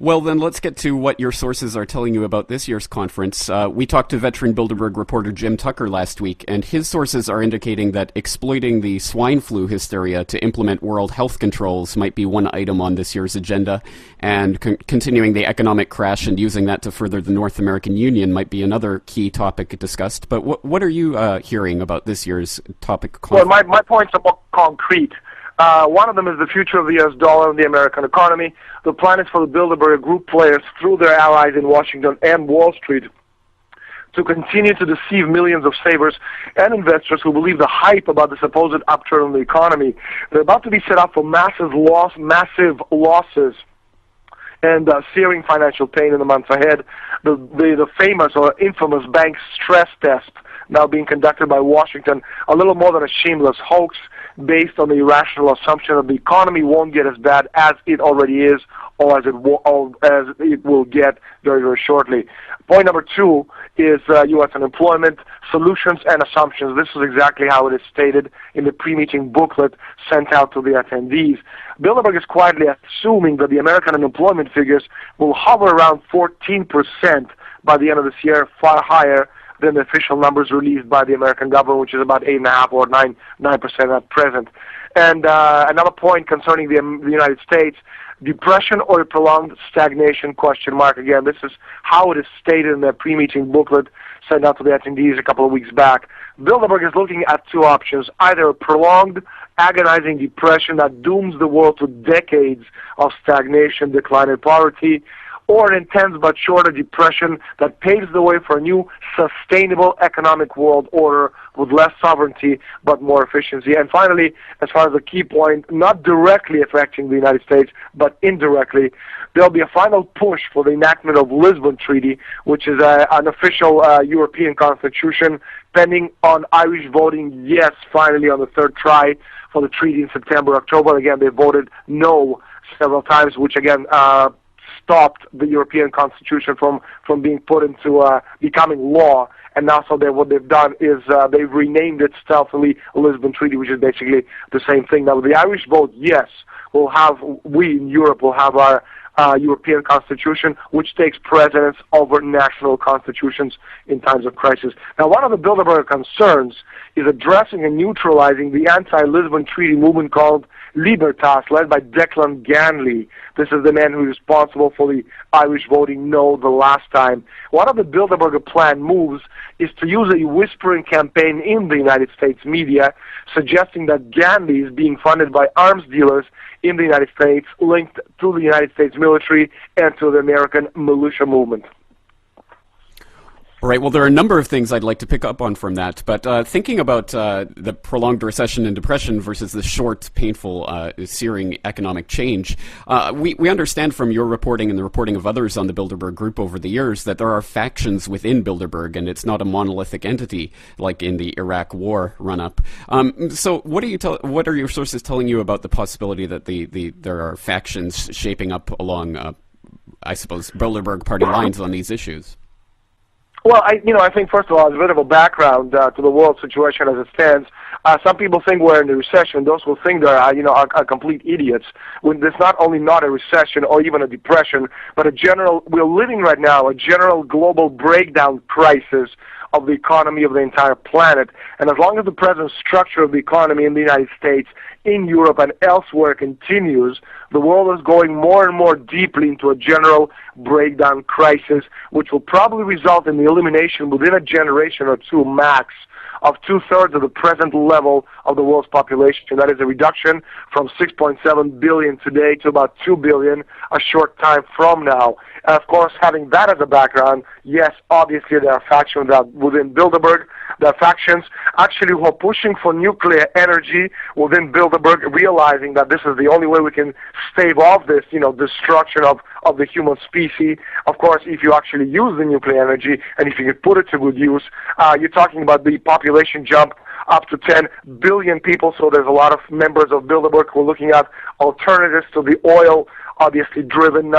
Well, then let's get to what your sources are telling you about this year's conference. We talked to veteran Bilderberg reporter Jim Tucker last week, and his sources are indicating that exploiting the swine flu hysteria to implement world health controls might be one item on this year's agenda, and continuing the economic crash and using that to further the North American Union might be another key topic discussed. But what are you hearing about this year's topic conference? Well, my points are more concrete. One of them is the future of the U.S. dollar and the American economy. The plan is for the Bilderberg Group players, through their allies in Washington and Wall Street, to continue to deceive millions of savers and investors who believe the hype about the supposed upturn in the economy. They're about to be set up for massive losses and searing financial pain in the months ahead. The famous or infamous bank stress test now being conducted by Washington, a little more than a shameless hoax based on the irrational assumption that the economy won't get as bad as it already is, or as it will get very, very shortly. Point number two is U.S. unemployment, solutions and assumptions. This is exactly how it is stated in the pre-meeting booklet sent out to the attendees. Bilderberg is quietly assuming that the American unemployment figures will hover around 14% by the end of this year, far higher than the official numbers released by the American government, which is about 8.5% or 9% at present. And another point concerning the United States, depression or prolonged stagnation, question mark. Again, this is how it is stated in the pre-meeting booklet sent out to the attendees a couple of weeks back. Bilderberg is looking at two options, either a prolonged, agonizing depression that dooms the world to decades of stagnation, decline, and poverty, or an intense but shorter depression that paves the way for a new sustainable economic world order with less sovereignty but more efficiency. And finally, as far as the key point, not directly affecting the United States but indirectly, there'll be a final push for the enactment of Lisbon Treaty, which is an official European constitution, pending on Irish voting yes finally on the third try for the treaty in September, October. Again, they voted no several times, which again stopped the European Constitution from being put into becoming law. And now so what they've done is they've renamed it stealthily Lisbon Treaty, which is basically the same thing. Now, with the Irish vote, yes, we in Europe will have our European Constitution, which takes precedence over national constitutions in times of crisis. Now, one of the Bilderberg concerns is addressing and neutralizing the anti-Lisbon Treaty movement called Libertas, led by Declan Ganley. This is the man who is responsible for the Irish voting no the last time. One of the Bilderberg plan moves is to use a whispering campaign in the United States media, suggesting that Ganley is being funded by arms dealers in the United States, linked to the United States military and to the American militia movement. All right, well, there are a number of things I'd like to pick up on from that, but thinking about the prolonged recession and depression versus the short, painful, searing economic change, we understand from your reporting and the reporting of others on the Bilderberg Group over the years that there are factions within Bilderberg, and it's not a monolithic entity like in the Iraq War run-up. So what are your sources telling you about the possibility that there are factions shaping up along, I suppose, Bilderberg party lines on these issues? Well, I think, first of all, as a bit of a background to the world situation as it stands, some people think we're in a recession. Those who think they're, are complete idiots. When there's not only not a recession or even a depression, but we're living right now a general global breakdown crisis of the economy of the entire planet. And as long as the present structure of the economy in the United States, in Europe, and elsewhere continues, the world is going more and more deeply into a general breakdown crisis, which will probably result in the elimination within a generation or two max of 2/3 of the present level of the world's population. That is a reduction from 6.7 billion today to about 2 billion a short time from now. And of course, having that as a background, yes, obviously there are factions within Bilderberg. There are factions actually who are pushing for nuclear energy within Bilderberg, realizing that this is the only way we can stave off this, destruction of the human species. Of course, if you actually use the nuclear energy and if you can put it to good use, you're talking about the population jump up to 10 billion people. So there's a lot of members of Bilderberg who are looking at alternatives to the oil obviously driven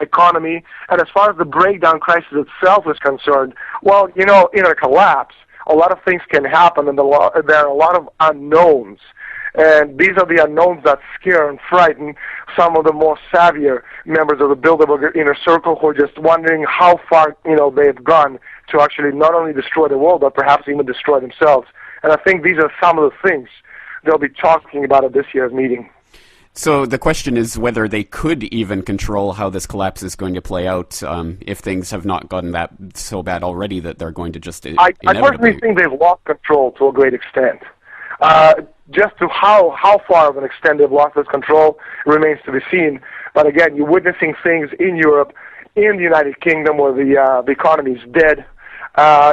economy. And as far as the breakdown crisis itself is concerned, well, in a collapse, a lot of things can happen, and there are a lot of unknowns. And these are the unknowns that scare and frighten. some of the more savvier members of the Bilderberg inner circle who are just wondering how far, they've gone to actually not only destroy the world, but perhaps even destroy themselves. And I think these are some of the things they'll be talking about at this year's meeting. So the question is whether they could even control how this collapse is going to play out if things have not gotten that so bad already that they're going to just I personally think they've lost control to a great extent. Just to how far of an extent they've lost this control remains to be seen. But again, you're witnessing things in Europe, in the United Kingdom, where the economy is dead.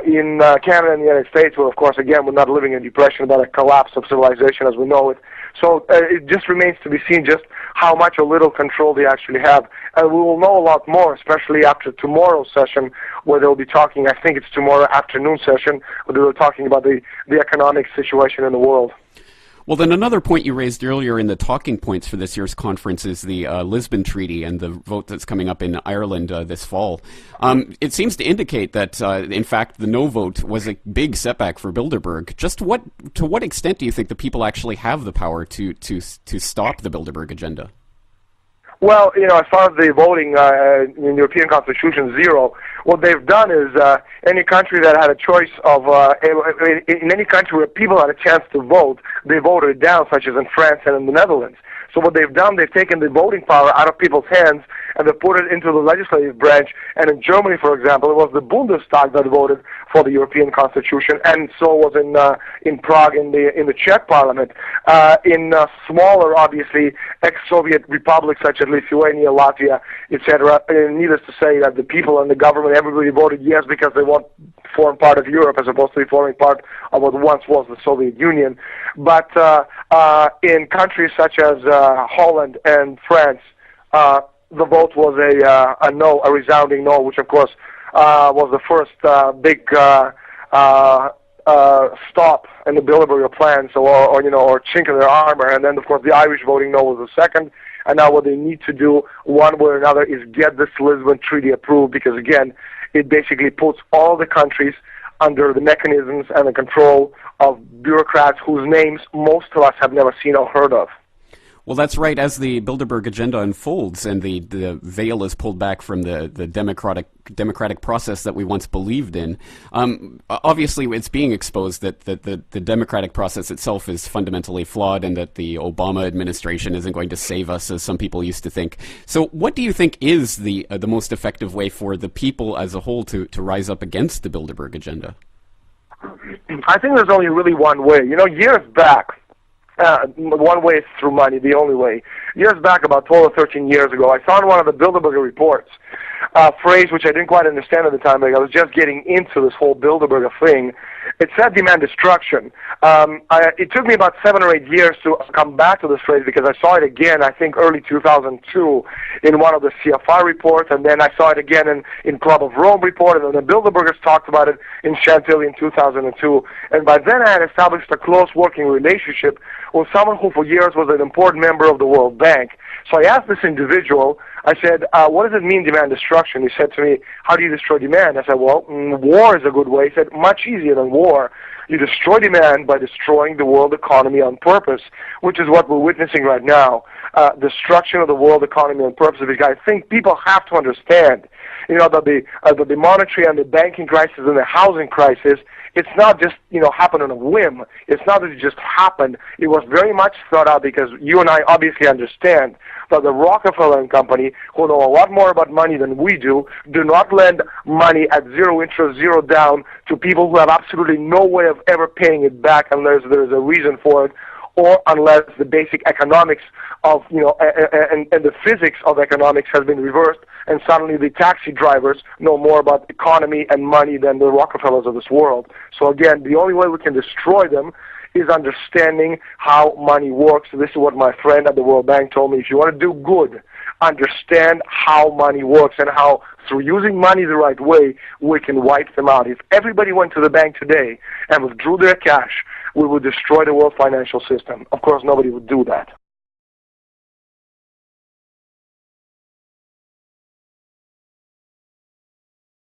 In Canada and the United States, where, of course, again, we're not living in depression, but a collapse of civilization as we know it. So it just remains to be seen just how much or little control they actually have. And we will know a lot more, especially after tomorrow's session, where they'll be talking, I think it's tomorrow afternoon session, where they'll be talking about the economic situation in the world. Well, then another point you raised earlier in the talking points for this year's conference is the Lisbon Treaty and the vote that's coming up in Ireland this fall. It seems to indicate that, in fact, the no vote was a big setback for Bilderberg. Just to what extent do you think the people actually have the power to stop the Bilderberg agenda? Well, as far as the voting in the European Constitution, 0. What they've done is any country that had a choice of, in any country where people had a chance to vote, they voted it down, such as in France and in the Netherlands. So what they've done, they've taken the voting power out of people's hands and they put it into the legislative branch. And in Germany, for example, it was the Bundestag that voted for the European Constitution, and so was in Prague in the Czech Parliament. In smaller, obviously, ex-Soviet republics such as Lithuania, Latvia, etc. Needless to say that the people and the government, everybody voted yes because they want to form part of Europe as opposed to forming part of what once was the Soviet Union. But in countries such as Holland and France, the vote was a no, a resounding no, which of course was the first big stop in the Bilderberg plans, or chink in their armor. And then of course the Irish voting no was the second. And now what they need to do, one way or another, is get this Lisbon Treaty approved, because again, it basically puts all the countries under the mechanisms and the control of bureaucrats whose names most of us have never seen or heard of. Well, that's right. As the Bilderberg agenda unfolds and the veil is pulled back from the democratic process that we once believed in, obviously it's being exposed that the democratic process itself is fundamentally flawed and that the Obama administration isn't going to save us, as some people used to think. So what do you think is the most effective way for the people as a whole to rise up against the Bilderberg agenda? I think there's only really one way. Years back, one way is through money, the only way. Years back, about 12 or 13 years ago, I saw in one of the Bilderberg reports a phrase which I didn't quite understand at the time. Like I was just getting into this whole Bilderberg thing. It said demand destruction. It took me about 7 or 8 years to come back to this phrase because I saw it again, I think, early 2002 in one of the CFR reports, and then I saw it again in Club of Rome report, and then the Bilderbergers talked about it in Chantilly in 2002. And by then I had established a close working relationship with someone who for years was an important member of the World Bank. So I asked this individual, I said, what does it mean, demand destruction? He said to me, how do you destroy demand? I said, well, war is a good way. He said, much easier than war. You destroy demand by destroying the world economy on purpose, which is what we're witnessing right now. Destruction of the world economy on purpose. Because I think people have to understand, that the monetary and the banking crisis and the housing crisis, it's not just, happened on a whim. It's not that it just happened. It was very much thought out because you and I obviously understand that the Rockefeller and Company, who know a lot more about money than we do not lend money at zero interest, zero down to people who have absolutely no way of ever paying it back unless there's a reason for it, or unless the basic economics of, and the physics of economics has been reversed, and suddenly the taxi drivers know more about economy and money than the Rockefellers of this world. So again, the only way we can destroy them is understanding how money works. This is what my friend at the World Bank told me. If you want to do good, understand how money works and how through using money the right way, we can wipe them out. If everybody went to the bank today and withdrew their cash, we would destroy the world financial system. Of course, nobody would do that.